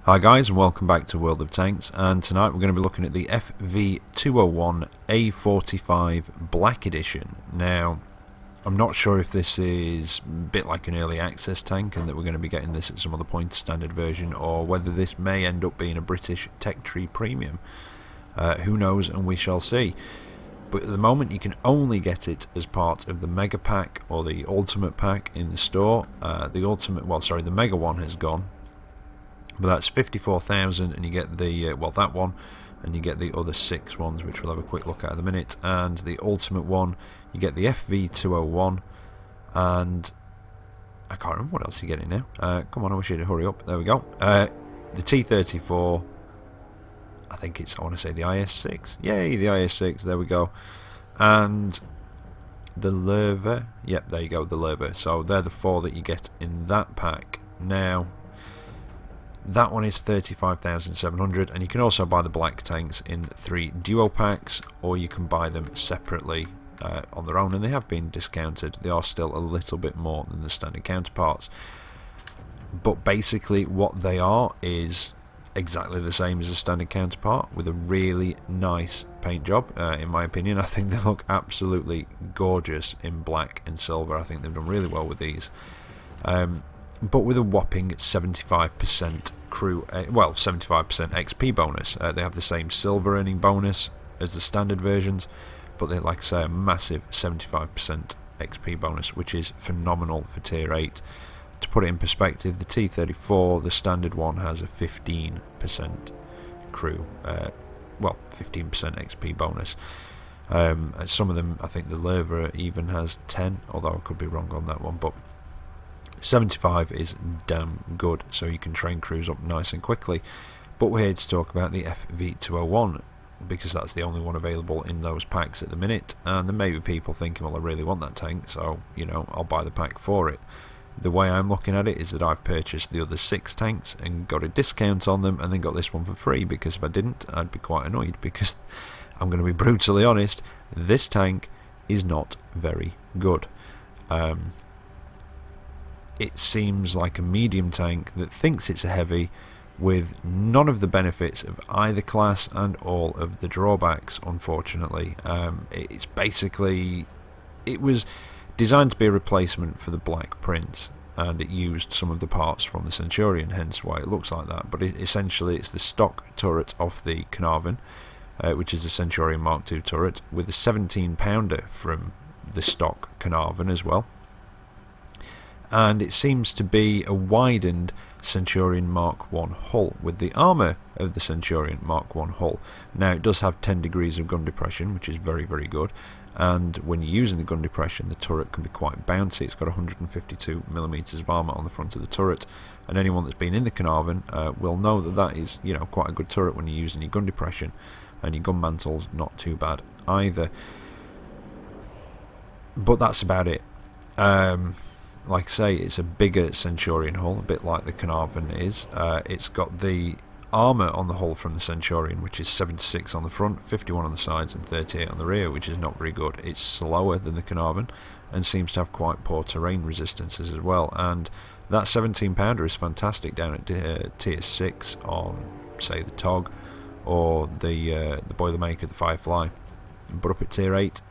Hi guys, and welcome back to World of Tanks, and tonight we're going to be looking at the FV201 A45 Black Edition. Now, I'm not sure if this is a bit like an early access tank and that we're going to be getting this at some other point, standard version, or whether this may end up being a British Tech Tree Premium. Who knows, and we shall see. But at the moment you can only get it as part of the Mega Pack or the Ultimate Pack in the store. The Mega one has gone. But that's 54,000, and you get the that one, and you get the other 6 ones, which we'll have a quick look at in a minute. And the ultimate one, you get the FV201, and I can't remember what else you're getting now. Come on, I wish you'd hurry up. There we go. The T34. I think I want to say the IS6. Yay, the IS6. There we go. And the Lerva. Yep, there you go, the Lerva. So they're the 4 that you get in that pack. Now, that one is 35,700, and you can also buy the black tanks in 3 duo packs, or you can buy them separately on their own, and they have been discounted. They are still a little bit more than the standard counterparts, but basically what they are is exactly the same as a standard counterpart, with a really nice paint job. In my opinion, I think they look absolutely gorgeous in black and silver. I think they've done really well with these. But with a whopping 75% crew, 75% XP bonus. They have the same silver earning bonus as the standard versions, but they, like I say, a massive 75% XP bonus, which is phenomenal for tier 8. To put it in perspective, the T34, the standard one, has a 15% crew, 15% XP bonus. Some of them, I think the Lerva even has 10, although I could be wrong on that one, but 75 is damn good, so you can train crews up nice and quickly. But we're here to talk about the FV201, because that's the only one available in those packs at the minute, and there may be people thinking, well, I really want that tank, so, you know, I'll buy the pack for it. The way I'm looking at it is that I've purchased the other 6 tanks and got a discount on them, and then got this one for free, because if I didn't, I'd be quite annoyed, because I'm going to be brutally honest, this tank is not very good. It seems like a medium tank that thinks it's a heavy, with none of the benefits of either class and all of the drawbacks, unfortunately. It's basically, it was designed to be a replacement for the Black Prince, and it used some of the parts from the Centurion, hence why it looks like that. But essentially it's the stock turret off the Carnarvon, which is the Centurion Mark II turret, with a 17-pounder from the stock Carnarvon as well. And it seems to be a widened Centurion Mark I hull with the armour of the Centurion Mark I hull. Now, it does have 10 degrees of gun depression, which is very, very good. And when you're using the gun depression, the turret can be quite bouncy. It's got 152mm of armour on the front of the turret. And anyone that's been in the Carnarvon will know that that is, you know, quite a good turret when you're using your gun depression. And your gun mantle's not too bad either. But that's about it. Like I say, it's a bigger Centurion hull, a bit like the Carnarvon is. It's got the armour on the hull from the Centurion, which is 76 on the front, 51 on the sides, and 38 on the rear, which is not very good. It's slower than the Carnarvon, and seems to have quite poor terrain resistances as well. And that 17-pounder is fantastic down at tier 6 on, say, the Tog, or the Boilermaker, the Firefly. But up at tier 8,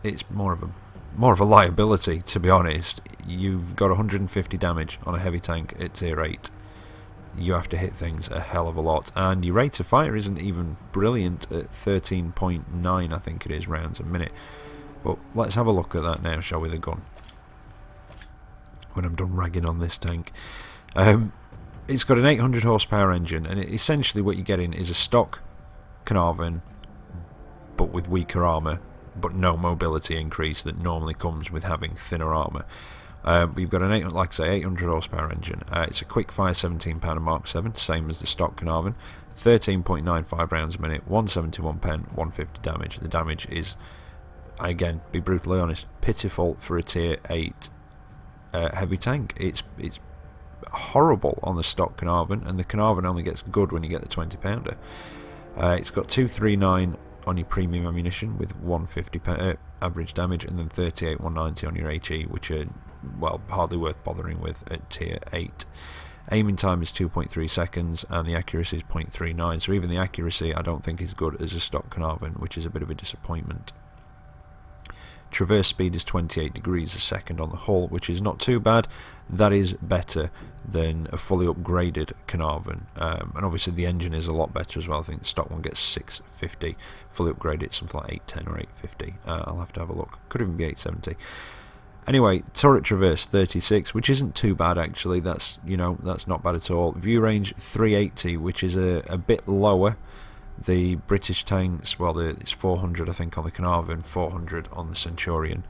it's more of a liability, to be honest. You've got 150 damage on a heavy tank at tier 8. You have to hit things a hell of a lot, and your rate of fire isn't even brilliant at 13.9, I think it is, rounds a minute. But let's have a look at that now, shall we, the gun, when I'm done ragging on this tank. It's got an 800 horsepower engine, and essentially what you're getting is a stock Carnarvon, but with weaker armour, but no mobility increase that normally comes with having thinner armour. We've got an 800 horsepower engine. It's a quick fire 17-pounder Mark 7, same as the stock Carnarvon. 13.95 rounds a minute, 171 pen, 150 damage. The damage is, again, be brutally honest, pitiful for a tier 8 heavy tank. It's horrible on the stock Carnarvon, and the Carnarvon only gets good when you get the 20-pounder. It's got 239 on your premium ammunition with 150 average damage, and then 38 190 on your HE, which are, well, hardly worth bothering with at tier 8. Aiming time is 2.3 seconds and the accuracy is 0.39, so even the accuracy I don't think is good as a stock Carnarvon, which is a bit of a disappointment. Traverse speed is 28 degrees a second on the hull, which is not too bad. That is better than a fully upgraded Carnarvon, and obviously the engine is a lot better as well. I think the stock one gets 650, fully upgraded something like 810 or 850. I'll have to have a look, could even be 870. Anyway, turret traverse 36, which isn't too bad actually. That's, you know, that's not bad at all. View range 380, which is a bit lower. The British tanks, well, it's 400 I think on the Carnarvon, 400 on the Centurion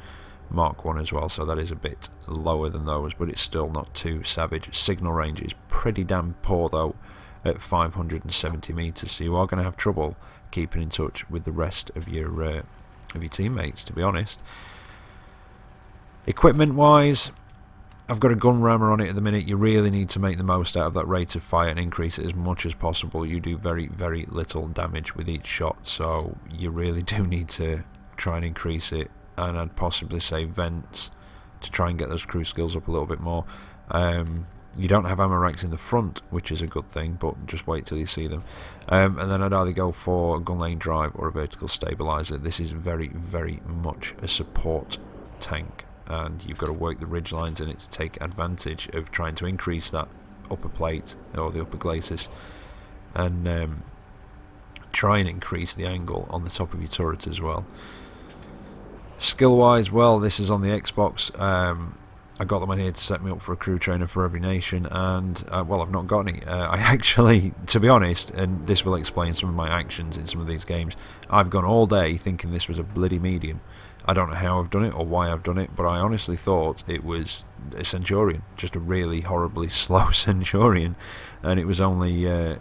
Mark 1 as well, so that is a bit lower than those, but it's still not too savage. Signal range is pretty damn poor though at 570 metres, so you are going to have trouble keeping in touch with the rest of your teammates, to be honest. Equipment wise, I've got a gun rammer on it at the minute. You really need to make the most out of that rate of fire and increase it as much as possible. You do very, very little damage with each shot, so you really do need to try and increase it. And I'd possibly say vents to try and get those crew skills up a little bit more. You don't have ammo racks in the front, which is a good thing, but just wait till you see them. And then I'd either go for a gun lane drive or a vertical stabilizer. This is very, very much a support tank, and you've got to work the ridge lines in it to take advantage of trying to increase that upper plate or the upper glacis, and try and increase the angle on the top of your turret as well. Skill wise, well, this is on the Xbox. I got them in here to set me up for a crew trainer for every nation, and well, I've not got any. I actually, to be honest, and this will explain some of my actions in some of these games, I've gone all day thinking this was a bloody medium. I don't know how I've done it or why I've done it, but I honestly thought it was a Centurion, just a really horribly slow Centurion, and it was only, I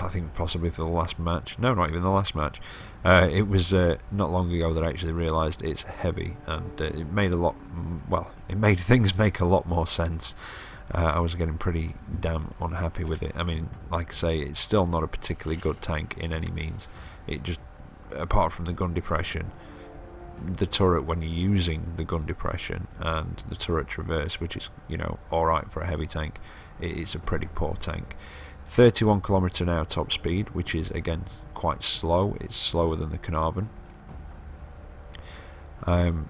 think possibly for the last match, no, not even the last match, it was not long ago that I actually realised it's heavy, and it made a lot, well, it made things make a lot more sense. I was getting pretty damn unhappy with it. I mean, like I say, it's still not a particularly good tank in any means. It just, apart from the gun depression, the turret when you're using the gun depression and the turret traverse, which is, you know, alright for a heavy tank, it's a pretty poor tank. 31 km/h top speed, which is again quite slow. It's slower than the Carnarvon.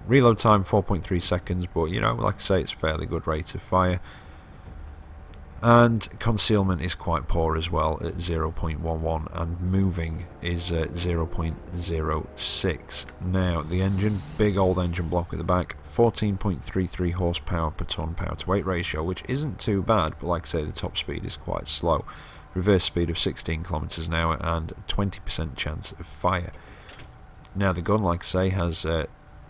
Reload time 4.3 seconds, but you know, like I say, it's a fairly good rate of fire. And concealment is quite poor as well at 0.11, and moving is at 0.06. Now the engine, big old engine block at the back, 14.33 horsepower per ton power to weight ratio, which isn't too bad, but like I say, the top speed is quite slow. Reverse speed of 16 km/h and 20% chance of fire. Now the gun, like I say, has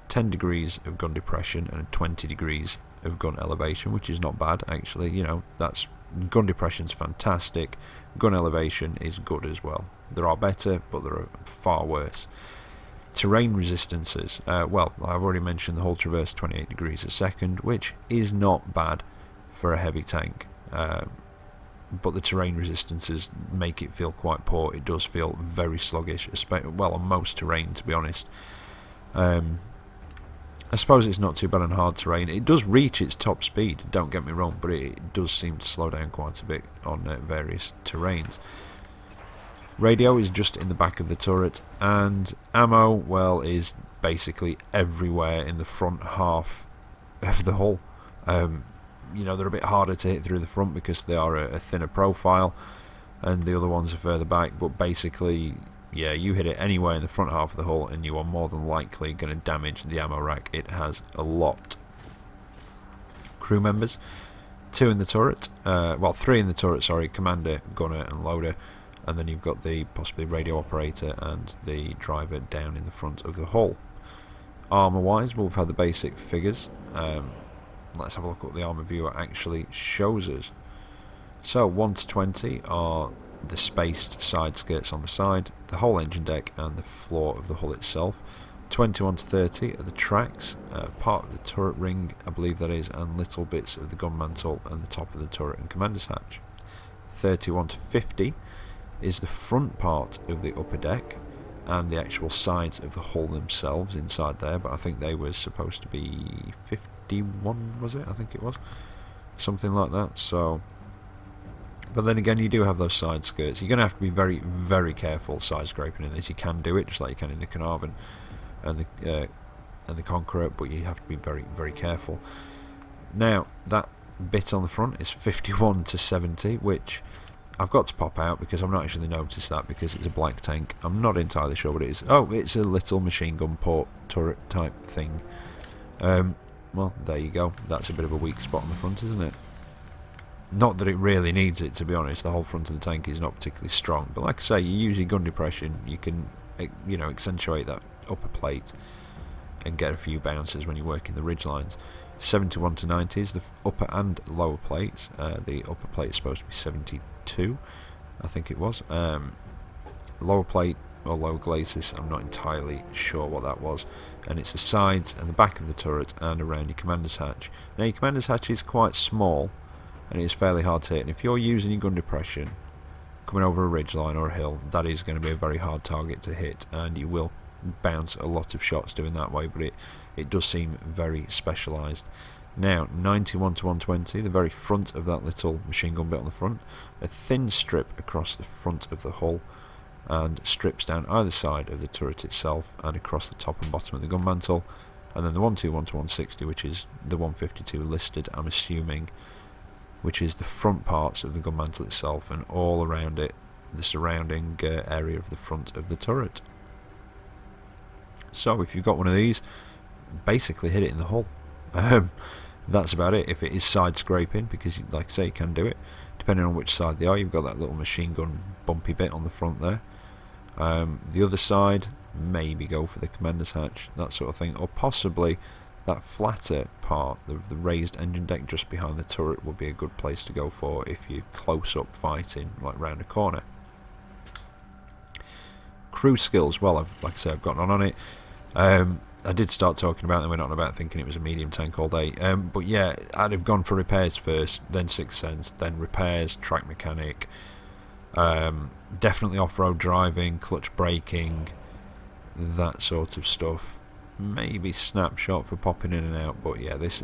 10 degrees of gun depression and 20 degrees of gun elevation, which is not bad actually. You know, that's gun depression's fantastic, gun elevation is good as well. There are better, but there are far worse. Terrain resistances, well, I've already mentioned the hull traverse 28 degrees a second, which is not bad for a heavy tank, but the terrain resistances make it feel quite poor. It does feel very sluggish, well, on most terrain, to be honest. I suppose it's not too bad on hard terrain. It does reach its top speed, don't get me wrong, but it does seem to slow down quite a bit on various terrains. Radio is just in the back of the turret, and ammo, well, is basically everywhere in the front half of the hull. You know, they're a bit harder to hit through the front because they are a thinner profile, and the other ones are further back, but basically, yeah, you hit it anywhere in the front half of the hull and you are more than likely going to damage the ammo rack. It has a lot. Crew members, 2 in the turret, well, 3 in the turret, sorry, commander, gunner and loader, and then you've got the possibly radio operator and the driver down in the front of the hull. Armour wise, we've had the basic figures. Let's have a look at what the armour viewer actually shows us. So 1 to 20 are the spaced side skirts on the side, the whole engine deck and the floor of the hull itself. 21 to 30 are the tracks, part of the turret ring, I believe that is, and little bits of the gun mantle and the top of the turret and commander's hatch. 31 to 50 is the front part of the upper deck and the actual sides of the hull themselves inside there, but I think they were supposed to be 51, was it? I think it was something like that. So But then again, you do have those side skirts. You're going to have to be very, very careful side scraping in this. You can do it, just like you can in the Carnarvon and the Conqueror, but you have to be very, very careful. Now, that bit on the front is 51 to 70, which I've got to pop out because I've not actually noticed that because it's a black tank. I'm not entirely sure what it is. Oh, it's a little machine gun port turret type thing. Well, there you go. That's a bit of a weak spot on the front, isn't it? Not that it really needs it, to be honest. The whole front of the tank is not particularly strong. But like I say, you use your gun depression, you can, you know, accentuate that upper plate and get a few bounces when you work in the ridge lines. 71 to 90 is the upper and lower plates. The upper plate is supposed to be 72, I think it was. Lower plate or lower glacis, I'm not entirely sure what that was. And it's the sides and the back of the turret and around your commander's hatch. Now, your commander's hatch is quite small and it's fairly hard to hit. And if you're using your gun depression coming over a ridge line or a hill, that is going to be a very hard target to hit, and you will bounce a lot of shots doing that way, but it does seem very specialised. Now, 91 to 120, the very front of that little machine gun bit on the front, a thin strip across the front of the hull, and strips down either side of the turret itself and across the top and bottom of the gun mantle, and then the 121 to 160, which is the 152 listed, I'm assuming, which is the front parts of the gun mantle itself and all around it, the surrounding area of the front of the turret. So if you've got one of these, basically hit it in the hull. That's about it. If it is side scraping, because like I say, you can do it, depending on which side they are. You've got that little machine gun bumpy bit on the front there. The other side, maybe go for the commander's hatch, that sort of thing, or possibly that flatter part of the raised engine deck just behind the turret would be a good place to go for if you're close up fighting, like round a corner. Crew skills, well, like I say, I've gotten on it. I did start talking about them, went on about thinking it was a medium tank all day. But yeah, I'd have gone for repairs first, then Sixth Sense, then repairs, track mechanic, definitely off-road driving, clutch braking, that sort of stuff. Maybe snapshot for popping in and out, but yeah, this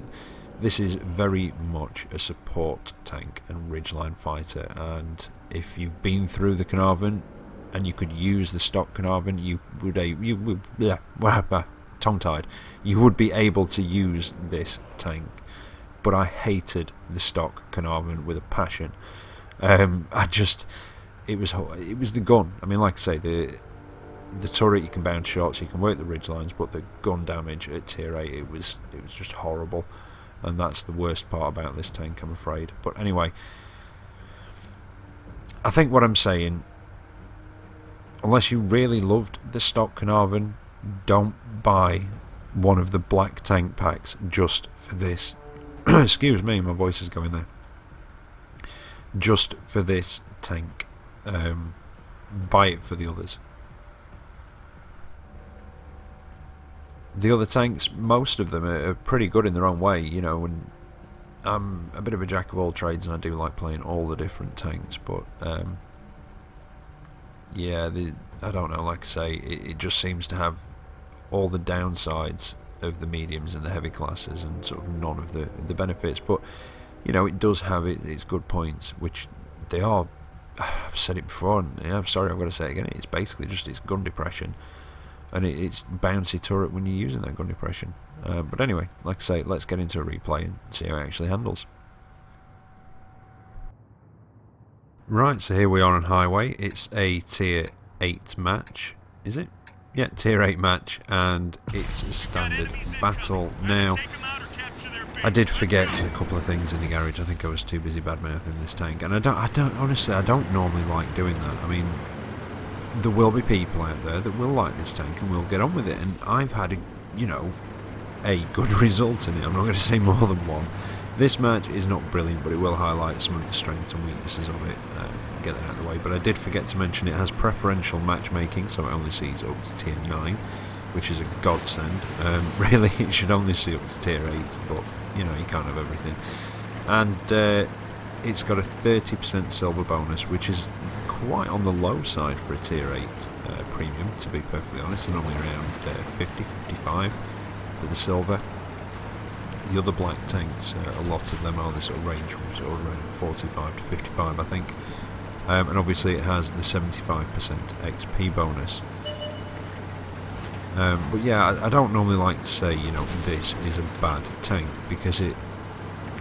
is very much a support tank and ridgeline fighter. And if you've been through the Carnarvon and you could use the stock Carnarvon, you would tongue-tied, you would be able to use this tank. But I hated the stock Carnarvon with a passion. It was the gun. I mean, like I say, the turret, you can bounce shots, you can work the ridge lines, but the gun damage at tier 8, it was just horrible, and that's the worst part about this tank, I'm afraid. But anyway, I think what I'm saying, unless you really loved the stock Carnarvon, don't buy one of the black tank packs just for this. Excuse me, my voice is going there. Just for this tank. Buy it for the others. The other tanks, most of them are pretty good in their own way, you know, and I'm a bit of a jack of all trades and I do like playing all the different tanks, but yeah, I don't know, like I say, it just seems to have all the downsides of the mediums and the heavy classes and sort of none of the benefits, but you know, it does have its good points, which they are. I've said it before, and yeah, I'm sorry, I've got to say it again, it's basically just its gun depression. And it's bouncy turret when you're using that gun depression. But anyway, like I say, let's get into a replay and see how it actually handles. Right, so here we are on Highway. It's a tier 8 match, is it? Yeah, tier 8 match, and it's a standard battle. Now, I did forget a couple of things in the garage. I think I was too busy badmouthing this tank, and I don't honestly, I don't normally like doing that. I mean, there will be people out there that will like this tank and will get on with it, and I've had a good result in it. I'm not going to say more than one. This match is not brilliant, but it will highlight some of the strengths and weaknesses of it, get that out of the way. But I did forget to mention it has preferential matchmaking, so it only sees up to tier 9, which is a godsend. Really, it should only see up to tier 8, but you know, you can't have everything. And it's got a 30% silver bonus, which is quite on the low side for a tier 8 premium, to be perfectly honest, and only around 50-55 for the silver. the other black tanks, a lot of them are the sort of range from sort of around 45 to 55, I think. And obviously it has the 75% XP bonus. But yeah, I don't normally like to say, you know, this is a bad tank, because it,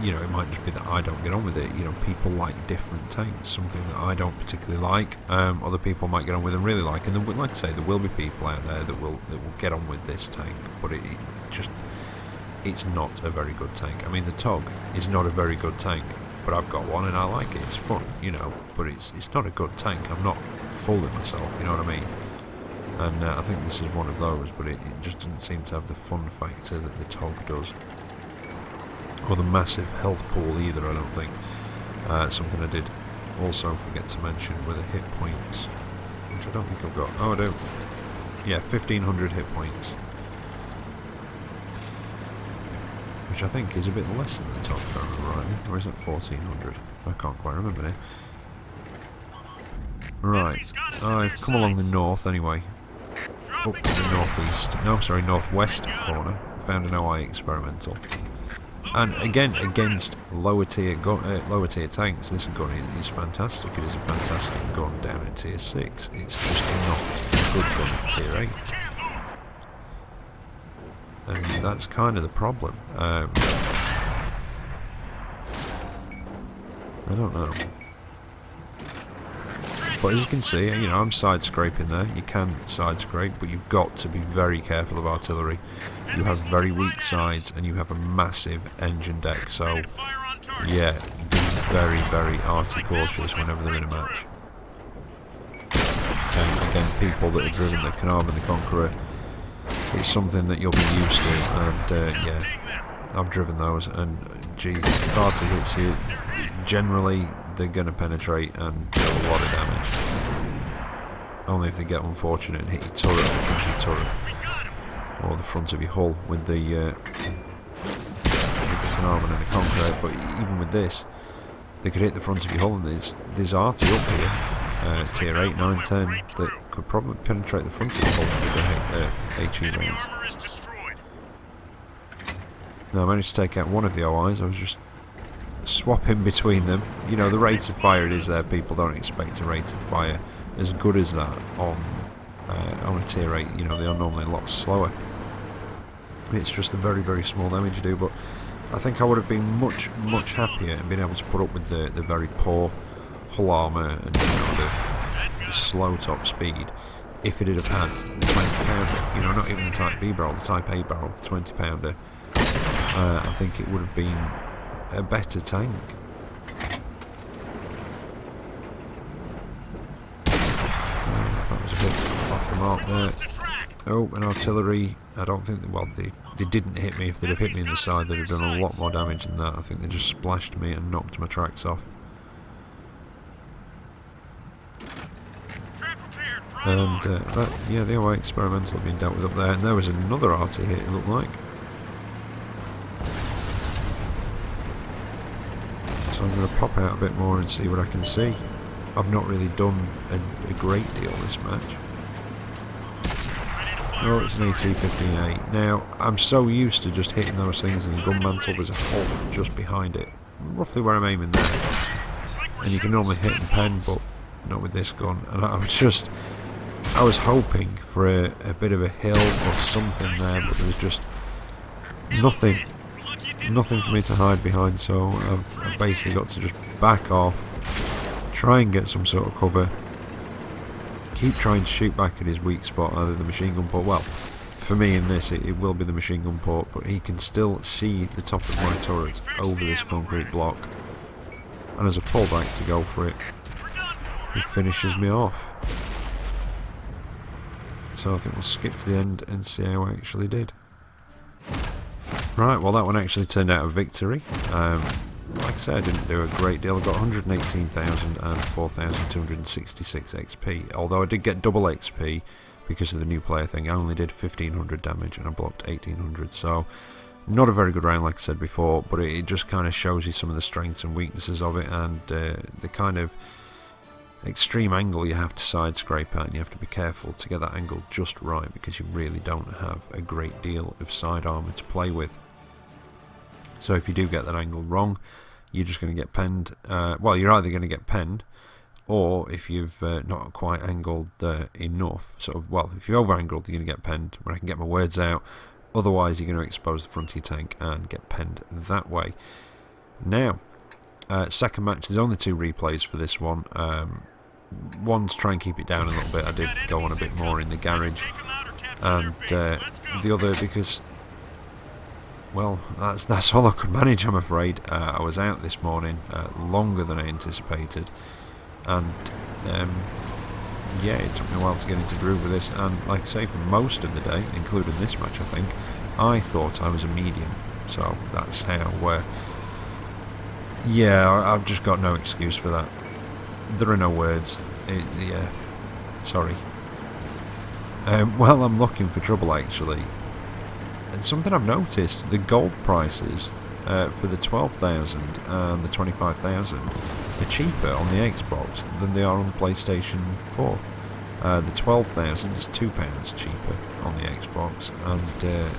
you know, it might just be that I don't get on with it. You know, people like different tanks, something that I don't particularly like. Other people might get on with and really like, and there, like I say, there will be people out there that will get on with this tank, but it's not a very good tank. I mean, the TOG is not a very good tank, but I've got one and I like it. It's fun, you know, but it's not a good tank. I'm not fooling myself, you know what I mean? And I think this is one of those, but it just doesn't seem to have the fun factor that the TOG does. Or the massive health pool either, I don't think. Something I did also forget to mention were the hit points, which I don't think I've got. Oh, I do. Yeah, 1500 hit points. Which I think is a bit less than the top, if I remember rightly. Or is it 1400? I can't quite remember now. Right, I've come along the north anyway. Up to the northeast. No, sorry, northwest corner. Found an OI experimental. And again, against lower tier tanks, this gun is fantastic. It is a fantastic gun down at tier 6. It's just not a good gun at tier 8. And that's kind of the problem. I don't know. But as you can see, you know, I'm side scraping there. You can side scrape, but you've got to be very careful of artillery. You have very weak sides, and you have a massive engine deck. So, yeah, be very, very arty cautious whenever they're in a match. And again, people that have driven the Carnarvon, the Conqueror, it's something that you'll be used to. And yeah, I've driven those, and geez, if arty hits you, generally they're going to penetrate and do a lot of damage. Only if they get unfortunate and hit your turret, or the front of your turret, or the front of your hull with the Carnarvon and the Conqueror. But even with this, they could hit the front of your hull, and there's arty up here, tier 8, 9, 10, that could probably penetrate the front of the hull with the HE rounds. Now I managed to take out one of the OIs. I was just swapping between them. You know, the rate of fire it is there. People don't expect a rate of fire as good as that on a tier 8. You know, they are normally a lot slower. It's just a very, very small damage you do. But I think I would have been much, much happier and been able to put up with the very poor hull armour and, you know, the slow top speed if it had have had the 20 pounder. You know, not even the Type B barrel, the Type A barrel, 20 pounder. I think it would have been a better tank. That was a bit off the mark there. Oh, an artillery. I don't think, well, they didn't hit me. If they'd have hit me in the side, they'd have done a lot more damage than that. I think they just splashed me and knocked my tracks off. And yeah, the OI experimental had been dealt with up there, and there was another arty hit, it looked like. So I'm going to pop out a bit more and see what I can see. I've not really done a great deal this match. Oh, it's an AT-15A. Now, I'm so used to just hitting those things in the gun mantle. There's a hole just behind it, roughly where I'm aiming there. And you can normally hit and pen, but not with this gun. And I was hoping for a bit of a hill or something there, but there was just nothing for me to hide behind. So I've basically got to just back off, try and get some sort of cover, keep trying to shoot back at his weak spot, either the machine gun port. Well, for me in this it will be the machine gun port, but he can still see the top of my turret over this concrete block, and as I pull back to go for it, he finishes me off. So I think we'll skip to the end and see how I actually did. Right, well that one actually turned out a victory. Like I said, I didn't do a great deal. I got 118,000 and 4,266 XP. Although I did get double XP because of the new player thing. I only did 1,500 damage and I blocked 1,800. So not a very good round, like I said before, but it just kind of shows you some of the strengths and weaknesses of it, and the kind of extreme angle you have to side scrape at, and you have to be careful to get that angle just right because you really don't have a great deal of side armour to play with. So if you do get that angle wrong, you're just going to get penned. Well, you're either going to get penned, or if you've not quite angled enough, well, if you're over angled, you're going to get penned. When I can get my words out, otherwise you're going to expose the front of your tank and get penned that way. Now, second match, there's only 2 replays for this one. One's try and keep it down a little bit. I did go on a bit more in the garage, and the other because, well, that's all I could manage, I'm afraid. I was out this morning longer than I anticipated, and yeah, it took me a while to get into groove with this, and like I say, for most of the day, including this match, I think, I thought I was a medium, so that's how, yeah, I've just got no excuse for that. There are no words. Yeah, sorry. Well, I'm looking for trouble, actually. And something I've noticed, the gold prices for the 12,000 and the 25,000 are cheaper on the Xbox than they are on the PlayStation 4. The 12,000 is £2 cheaper on the Xbox, and the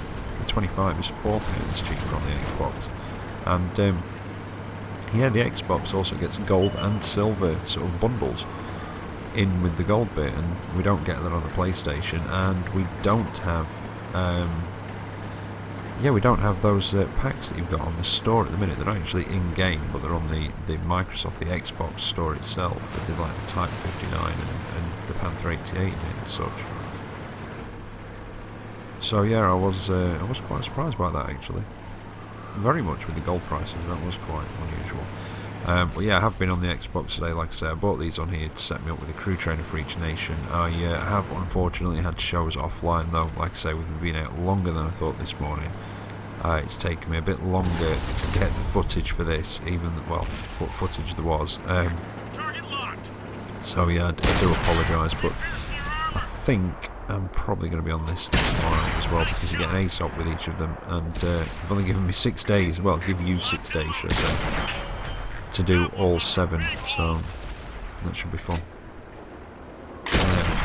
25 is £4 cheaper on the Xbox. And yeah, the Xbox also gets gold and silver sort of bundles in with the gold bit, and we don't get that on the PlayStation, and we don't have yeah, we don't have those packs that you've got on the store at the minute. They're not actually in game, but they're on the Microsoft, the Xbox store itself. They did like the Type 59 and the Panther 88 in it and such. So yeah, I was quite surprised by that, actually. Very much with the gold prices, that was quite unusual. But yeah, I have been on the Xbox today. Like I say, I bought these on here to set me up with a crew trainer for each nation. I have unfortunately had shows offline though. Like I say, we've been out longer than I thought this morning. It's taken me a bit longer to get the footage for this, even well, what footage there was. So yeah, I do apologise, but I think I'm probably going to be on this tomorrow as well, because you get an ASOP with each of them, and they've only given me 6 days, well, give you 6 days, should I say, to do all 7, so that should be fun.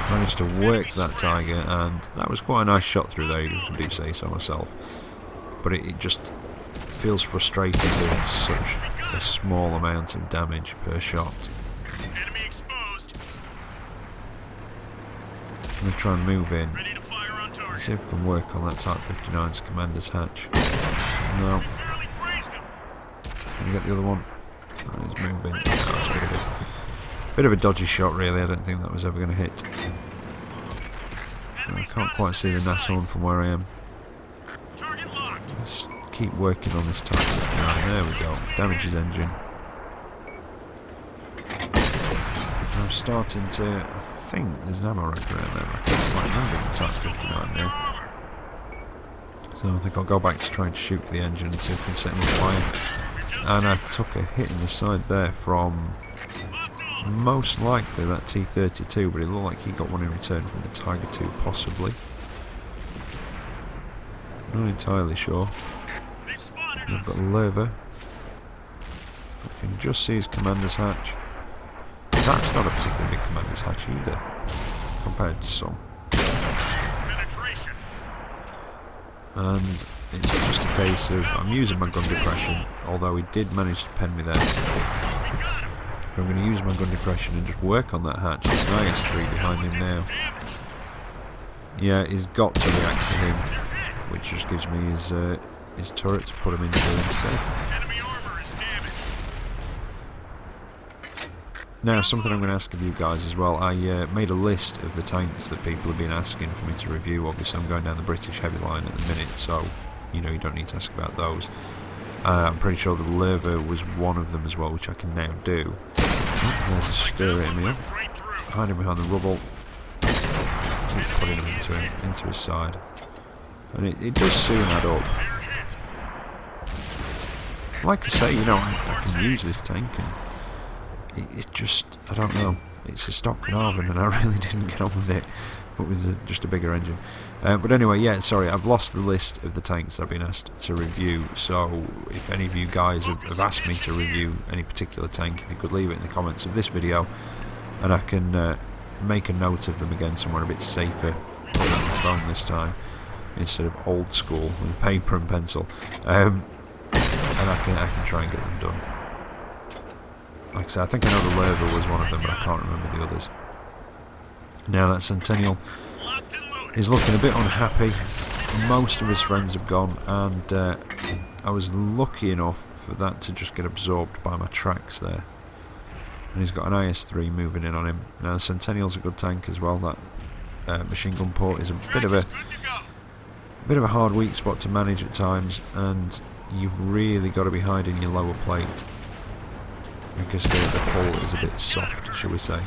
Managed to work that Tiger, and that was quite a nice shot through there, if I do say so myself. But it just feels frustrating doing such a small amount of damage per shot. I'm going to try and move in. Let's see if we can work on that Type 59's commander's hatch. No. Can you get the other one? Oh, he's moving. Oh, it's a bit of a dodgy shot, really. I don't think that was ever going to hit. I can't quite see the Nashorn from where I am. Let's keep working on this Type 59. There we go. Damage his engine. I'm starting to... I think there's an ammo rack around there. I can't quite remember the Type 59 now. So I think I'll go back to trying to shoot for the engine and see if we can set him on fire. And I took a hit in the side there from most likely that T-32, but it looked like he got one in return from the Tiger 2, possibly. Not entirely sure. And I've got a lever. I can just see his commander's hatch. That's not a particularly big commander's hatch either, compared to some. And it's just a case of, I'm using my gun depression, although he did manage to pen me there. But I'm going to use my gun depression and just work on that hatch. There's an IS-3 behind him now. Yeah, he's got to react to him, which just gives me his turret to put him into instead. Now, something I'm going to ask of you guys as well. I made a list of the tanks that people have been asking for me to review. Obviously, I'm going down the British heavy line at the minute, so you know you don't need to ask about those. I'm pretty sure the Lerva was one of them as well, which I can now do. Oh, there's a stir in here. Hiding behind the rubble. Keep putting him into his side. And it does soon add up. Like I say, you know, I can use this tank, and it's just, I don't know, it's a stock Carnarvon and I really didn't get on with it, but with just a bigger engine. But anyway, yeah, sorry, I've lost the list of the tanks that I've been asked to review, so if any of you guys have asked me to review any particular tank, if you could leave it in the comments of this video, and I can make a note of them again somewhere a bit safer on the phone this time, instead of old school with paper and pencil. and I can try and get them done. Like I said, I think I know the Lava was one of them, but I can't remember the others. Now that Centennial is looking a bit unhappy. Most of his friends have gone, and I was lucky enough for that to just get absorbed by my tracks there. And he's got an IS-3 moving in on him. Now the Centennial's a good tank as well. That machine gun port is a bit of a hard weak spot to manage at times, and you've really got to be hiding your lower plate because the hull is a bit soft, shall we say.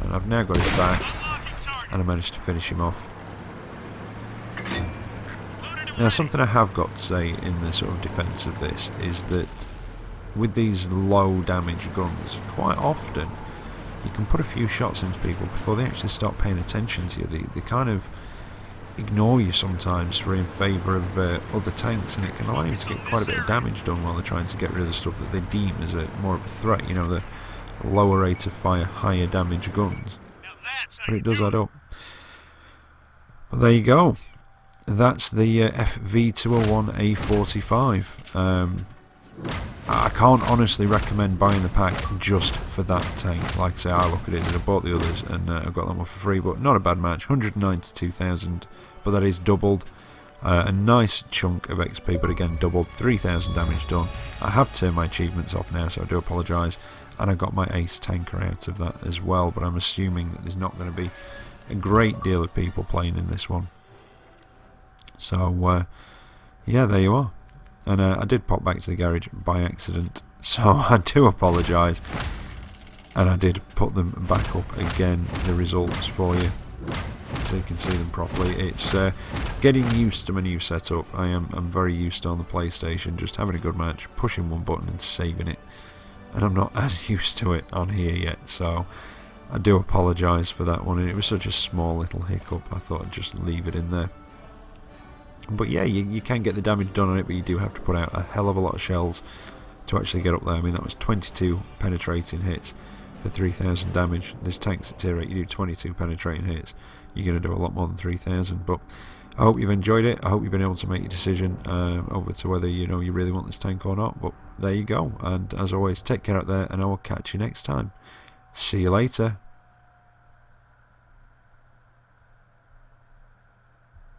And I've now got his back, and I managed to finish him off. Now, something I have got to say in the sort of defence of this is that with these low damage guns, quite often you can put a few shots into people before they actually start paying attention to you. They kind of ignore you sometimes in favour of other tanks, and it can allow you to get quite a bit of damage done while they're trying to get rid of the stuff that they deem as more of a threat. You know, the lower rate of fire, higher damage guns. But it does add up. But there you go. That's the FV201 A45. I can't honestly recommend buying the pack just for that tank. Like I say, I look at it and I bought the others, and I got them off for free, but not a bad match. 192,000, but that is doubled. A nice chunk of XP, but again doubled. 3,000 damage done. I have turned my achievements off now, so I do apologise. And I got my ace tanker out of that as well, but I'm assuming that there's not going to be a great deal of people playing in this one. So, yeah, there you are. And I did pop back to the garage by accident, so I do apologise. And I did put them back up again, the results for you, so you can see them properly. It's getting used to my new setup. I'm very used to on the PlayStation, just having a good match, pushing one button and saving it. And I'm not as used to it on here yet, so I do apologise for that one. And it was such a small little hiccup, I thought I'd just leave it in there. But yeah, you can get the damage done on it, but you do have to put out a hell of a lot of shells to actually get up there. I mean, that was 22 penetrating hits for 3,000 damage. This tank's at tier 8, you do 22 penetrating hits, you're going to do a lot more than 3,000. But I hope you've enjoyed it. I hope you've been able to make your decision over to whether you really want this tank or not. But there you go, and as always, take care out there, and I will catch you next time. See you later.